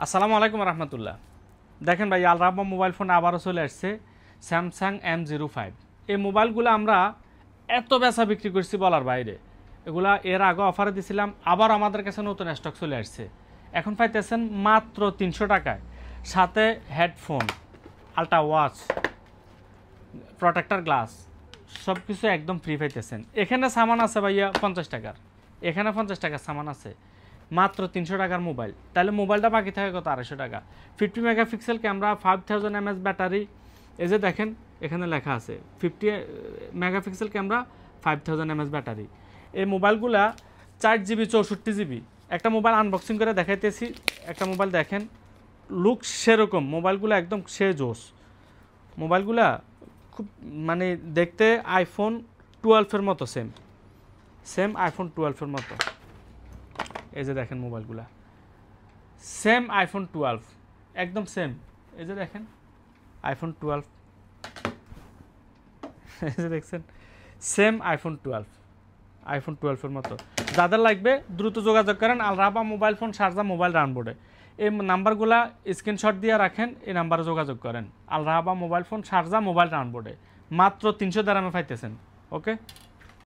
আসসালামু আলাইকুম রহমতুল্লাহ। দেখেন ভাই, আল রাহবা মোবাইল ফোন আবারও চলে আসছে, স্যামসাং M05। এই মোবাইলগুলো আমরা এত বেচা বিক্রি করছি বলার বাইরে। এগুলা এর আগে অফারে দিছিলাম, আবার আমাদের কাছে নতুন স্টক চলে আসছে। এখন পাইতেছেন মাত্র 300 টাকায়, সাথে headphone, ultra watch, protector glass, সব কিছু একদম ফ্রি পাইতেছেন। এখানে সামান আছে ভাইয়া 50 টাকার, এখানে 50 টাকার সামান আছে, মাত্র 300 টাকার মোবাইল। তাহলে মোবাইলটা বাকি থাকে কত? 250 টাকা। 50 মেগাপিক্সেল ক্যামেরা, 5000 mAh ব্যাটারি। এই যে দেখেন এখানে লেখা আছে 50 মেগাপিক্সেল ক্যামেরা, 5000 mAh ব্যাটারি। এই মোবাইলগুলা 4GB 64GB। একটা মোবাইল আনবক্সিং করে দেখাইতেছি, একটা মোবাইল দেখেন, লুক সেরকম, মোবাইলগুলো একদম সে জোস। মোবাইলগুলা খুব মানে দেখতে আইফোন 12-এর মতো, সেম আইফোন 12-এর মতো। এই যে দেখেন মোবাইলগুলা সেম আইফোন 12, একদম সেম। এই যে দেখেন আইফোন 12, এই যে দেখছেন সেম আইফোন 12-এর মতো। যাদের লাগবে দ্রুত যোগাযোগ করেন আল রাহবা মোবাইল ফোন, শারজাহ মোবাইল রাউন্ডবোর্ডে। এই নাম্বারগুলা স্ক্রিনশট দিয়ে রাখেন, এই নাম্বারে যোগাযোগ করেন। আল রাহবা মোবাইল ফোন, শারজাহ মোবাইল রাউন্ডবোর্ডে মাত্র 300 দিরহামে পাইতেছেন। ওকে।